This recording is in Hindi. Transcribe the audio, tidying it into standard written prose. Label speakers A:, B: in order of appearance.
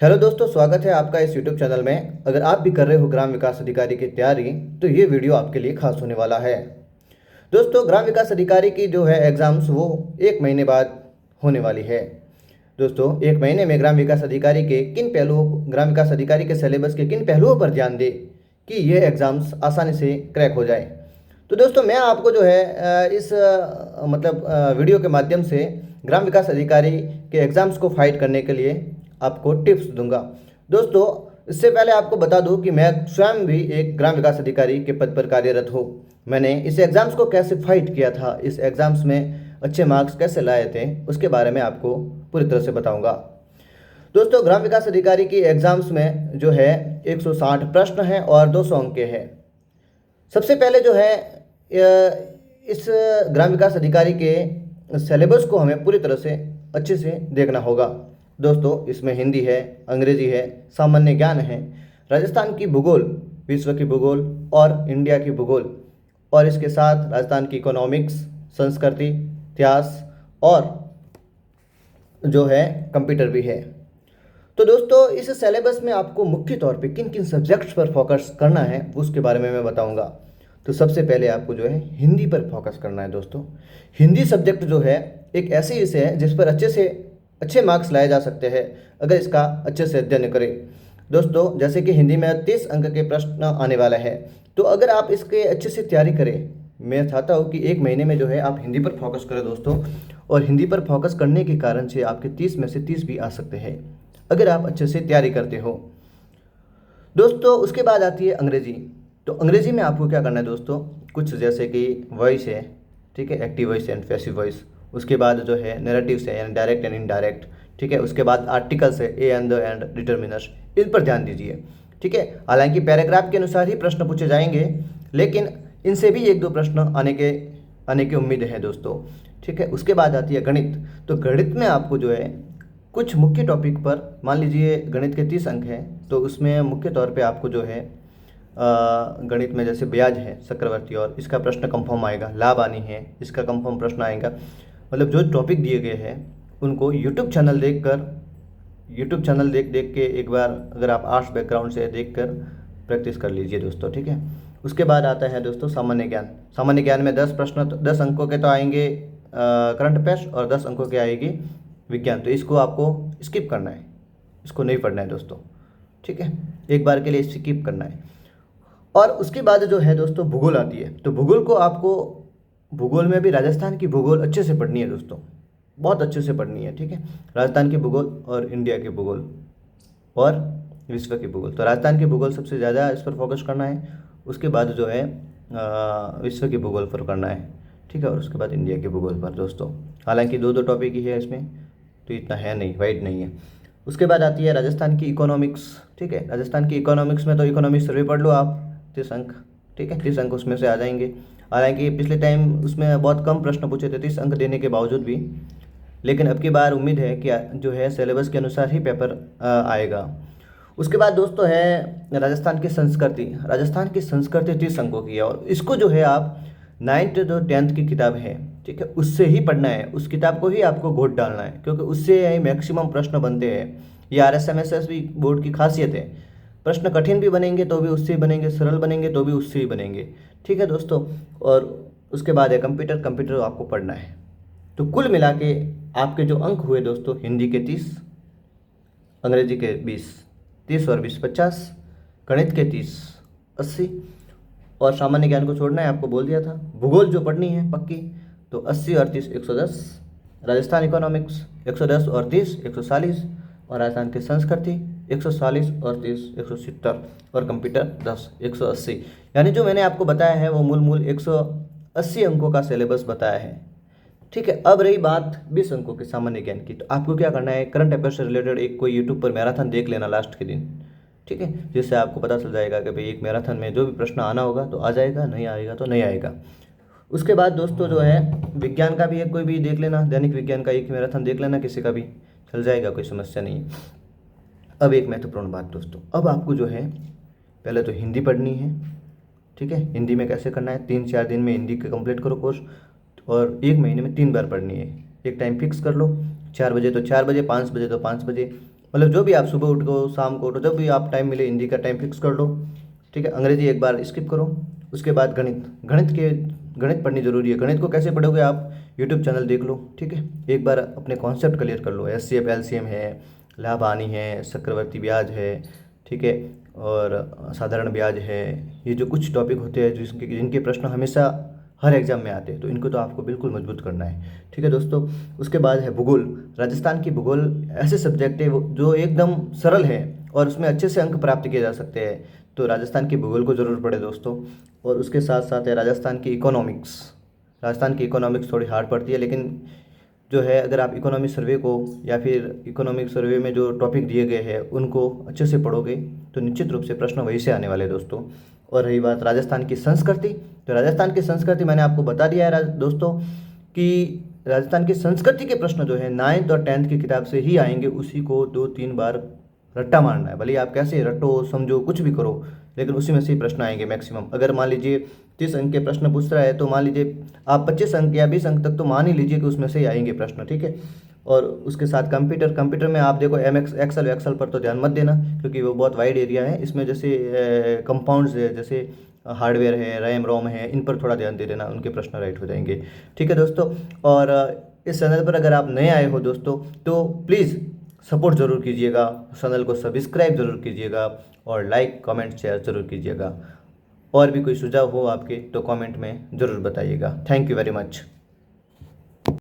A: हेलो दोस्तों, स्वागत है आपका इस यूट्यूब चैनल में। अगर आप भी कर रहे हो ग्राम विकास अधिकारी की तैयारी तो ये वीडियो आपके लिए खास होने वाला है। दोस्तों, ग्राम विकास अधिकारी की जो है एग्ज़ाम्स वो 1 महीने बाद होने वाली है। दोस्तों, 1 महीने में ग्राम विकास अधिकारी के सिलेबस के किन पहलुओं पर ध्यान दें कि ये एग्ज़ाम्स आसानी से क्रैक हो जाए। तो दोस्तों, मैं आपको जो है इस वीडियो के माध्यम से ग्राम विकास अधिकारी के एग्ज़ाम्स को फाइट करने के लिए आपको टिप्स दूंगा। दोस्तों, इससे पहले आपको बता दूं कि मैं स्वयं भी एक ग्राम विकास अधिकारी के पद पर कार्यरत हूं। मैंने इस एग्ज़ाम्स को कैसे फाइट किया था, इस एग्ज़ाम्स में अच्छे मार्क्स कैसे लाए थे, उसके बारे में आपको पूरी तरह से बताऊंगा। दोस्तों, ग्राम विकास अधिकारी की एग्ज़ाम्स में जो है 160 प्रश्न हैं और 200 अंक के हैं। सबसे पहले जो है इस ग्राम विकास अधिकारी के सिलेबस को हमें पूरी तरह से अच्छे से देखना होगा। दोस्तों, इसमें हिंदी है, अंग्रेजी है, सामान्य ज्ञान है, राजस्थान की भूगोल, विश्व की भूगोल और इंडिया की भूगोल, और इसके साथ राजस्थान की इकोनॉमिक्स, संस्कृति, इतिहास और जो है कंप्यूटर भी है। तो दोस्तों, इस सिलेबस में आपको मुख्य तौर पे किन किन सब्जेक्ट्स पर फोकस करना है उसके बारे में मैं बताऊंगा। तो सबसे पहले आपको जो है हिंदी पर फोकस करना है। दोस्तों, हिंदी सब्जेक्ट जो है एक ऐसी विषय है जिस पर अच्छे मार्क्स लाए जा सकते हैं अगर इसका अच्छे से अध्ययन करें। दोस्तों, जैसे कि हिंदी में 30 अंक के प्रश्न आने वाला है, तो अगर आप इसके अच्छे से तैयारी करें, मैं चाहता हूँ कि 1 महीने में जो है आप हिंदी पर फोकस करें दोस्तों। और हिंदी पर फोकस करने के कारण से आपके 30 में से 30 भी आ सकते हैं अगर आप अच्छे से तैयारी करते हो। दोस्तों, उसके बाद आती है अंग्रेजी। तो अंग्रेजी में आपको क्या करना है दोस्तों, कुछ जैसे कि वॉइस है, ठीक है, active voice and passive voice. उसके बाद जो है नैरेटिव्स है, यानी डायरेक्ट एंड इनडायरेक्ट, ठीक है। उसके बाद आर्टिकल्स है, a and the and determiners, इन पर ध्यान दीजिए, ठीक है। हालांकि पैराग्राफ के अनुसार ही प्रश्न पूछे जाएंगे, लेकिन इनसे भी 1-2 प्रश्न आने की उम्मीद है दोस्तों, ठीक है। उसके बाद आती है गणित। तो गणित में आपको जो है कुछ मुख्य टॉपिक पर, मान लीजिए गणित के 30 अंक हैं, तो उसमें मुख्य तौर पे आपको जो है गणित में जैसे ब्याज है, चक्रवर्ती, और इसका प्रश्न कंफर्म आएगा, लाभ हानि है, इसका कंफर्म प्रश्न आएगा। मतलब जो टॉपिक दिए गए हैं उनको यूट्यूब चैनल देख के एक बार अगर आप आर्ट्स बैकग्राउंड से देख कर प्रैक्टिस कर लीजिए दोस्तों, ठीक है। उसके बाद आता है दोस्तों सामान्य ज्ञान। सामान्य ज्ञान में 10 अंकों के तो आएंगे करंट अफेयर्स, और 10 अंकों के आएगी विज्ञान। तो इसको आपको स्किप करना है, इसको नहीं पढ़ना है दोस्तों, ठीक है। एक बार के लिए स्किप करना है। और उसके बाद जो है दोस्तों भूगोल आती है। तो भूगोल में भी राजस्थान की भूगोल अच्छे से पढ़नी है दोस्तों, बहुत अच्छे से पढ़नी है, ठीक है। राजस्थान की भूगोल और इंडिया की भूगोल और विश्व की भूगोल। तो राजस्थान की भूगोल सबसे ज़्यादा इस पर फोकस करना है। उसके बाद जो है विश्व की भूगोल पर करना है, ठीक है। और उसके बाद इंडिया के भूगोल पर दोस्तों। हालांकि 2-2 टॉपिक ही है इसमें, तो इतना है नहीं, वाइड नहीं है। उसके बाद आती है राजस्थान की इकोनॉमिक्स, ठीक है। राजस्थान की इकोनॉमिक्स में तो इकोनॉमिक्स सर्वे पढ़ लो आप, 30 अंक, ठीक है, 30 अंक उसमें से आ जाएंगे। हालांकि पिछले टाइम उसमें बहुत कम प्रश्न पूछे थे 30 अंक देने के बावजूद भी, लेकिन अब की बार उम्मीद है कि जो है सिलेबस के अनुसार ही पेपर आएगा। उसके बाद दोस्तों है राजस्थान की संस्कृति। राजस्थान की संस्कृति 30 अंकों की है, और इसको जो है आप 9th जो 10th की किताब है, ठीक है, उससे ही पढ़ना है। उस किताब को ही आपको घोट डालना है, क्योंकि उससे मैक्सिमम प्रश्न बनते हैं। ये RSMSS भी बोर्ड की खासियत है, प्रश्न कठिन भी बनेंगे तो भी उससे ही बनेंगे, सरल बनेंगे तो भी उससे ही बनेंगे, ठीक है दोस्तों। और उसके बाद है कंप्यूटर आपको पढ़ना है। तो कुल मिला के आपके जो अंक हुए दोस्तों, हिंदी के 30, अंग्रेजी के 20, 30 और 20 50, गणित के 30 80, और सामान्य ज्ञान को छोड़ना है, आपको बोल दिया था। भूगोल जो पढ़नी है पक्की, तो 80 और 30 110, राजस्थान इकोनॉमिक्स 110 और 30 140, और राजस्थान की संस्कृति 140 और 30 170, और कंप्यूटर 10 180। यानी जो मैंने आपको बताया है वो मूल 180 अंकों का सिलेबस बताया है, ठीक है। अब रही बात 20 अंकों के सामान्य ज्ञान की। तो आपको क्या करना है, करंट अफेयर से रिलेटेड एक कोई यूट्यूब पर मैराथन देख लेना लास्ट के दिन, ठीक है, जिससे आपको पता चल जाएगा कि भाई एक मैराथन में जो भी प्रश्न आना होगा तो आ जाएगा, नहीं आएगा तो नहीं आएगा। उसके बाद दोस्तों जो है विज्ञान का भी एक कोई भी देख लेना, दैनिक विज्ञान का एक मैराथन देख लेना, किसी का भी चल जाएगा, कोई समस्या नहीं है। अब एक महत्वपूर्ण बात दोस्तों, अब आपको जो है पहले तो हिंदी पढ़नी है, ठीक है। हिंदी में कैसे करना है, 3-4 दिन में हिंदी का कंप्लीट करो कोर्स, और 1 महीने में 3 बार पढ़नी है। एक टाइम फिक्स कर लो, 4 बजे तो 4 बजे, 5 बजे तो 5 बजे, मतलब जो भी आप सुबह उठो, शाम को उठो, जब भी आप टाइम मिले हिंदी का टाइम फिक्स कर लो, ठीक है। अंग्रेजी एक बार स्किप करो। उसके बाद गणित पढ़नी जरूरी है। गणित को कैसे पढ़ोगे आप, यूट्यूब चैनल देख लो, ठीक है। एक बार अपने कॉन्सेप्ट क्लियर कर लो। एचसीएफ, एलसीएम है, लाभ हानि है, चक्रवर्ती ब्याज है, ठीक है, और साधारण ब्याज है। ये जो कुछ टॉपिक होते हैं जिनके प्रश्न हमेशा हर एग्जाम में आते हैं, तो इनको तो आपको बिल्कुल मजबूत करना है, ठीक है दोस्तों। उसके बाद है भूगोल। राजस्थान की भूगोल ऐसे सब्जेक्ट है जो एकदम सरल है और उसमें अच्छे से अंक प्राप्त किए जा सकते हैं, तो राजस्थान की भूगोल को ज़रूर पढ़े दोस्तों। और उसके साथ साथ है राजस्थान की इकोनॉमिक्स। राजस्थान की इकोनॉमिक्स थोड़ी हार्ड पड़ती है, लेकिन जो है अगर आप इकोनॉमिक सर्वे को या फिर इकोनॉमिक सर्वे में जो टॉपिक दिए गए हैं उनको अच्छे से पढ़ोगे तो निश्चित रूप से प्रश्न वहीं से आने वाले दोस्तों। और रही बात राजस्थान की संस्कृति, तो राजस्थान की संस्कृति मैंने आपको बता दिया है दोस्तों कि राजस्थान की संस्कृति के प्रश्न जो है 9th और 10th की किताब से ही आएंगे। उसी को 2-3 बार रट्टा मारना है, भले आप कैसे रटो समझो कुछ भी करो, लेकिन उसी में से ही प्रश्न आएंगे मैक्सिमम। अगर मान लीजिए 30 अंक के प्रश्न पूछ रहा है तो मान लीजिए आप 25 अंक या 20 अंक तक तो मान ही लीजिए कि उसमें से ही आएंगे प्रश्न, ठीक है। और उसके साथ कंप्यूटर में आप देखो एम एक्सल पर तो ध्यान मत देना, क्योंकि वो बहुत वाइड एरिया है। इसमें जैसे कंपाउंड्स है, जैसे हार्डवेयर है, रैम रोम है, इन पर थोड़ा ध्यान दे देना, उनके प्रश्न राइट हो जाएंगे, ठीक है दोस्तों। और इस चैनल पर अगर आप नए आए हो दोस्तों तो प्लीज़ सपोर्ट ज़रूर कीजिएगा, चैनल को सब्सक्राइब ज़रूर कीजिएगा और लाइक कमेंट शेयर ज़रूर कीजिएगा। और भी कोई सुझाव हो आपके तो कमेंट में ज़रूर बताइएगा। Thank you very much.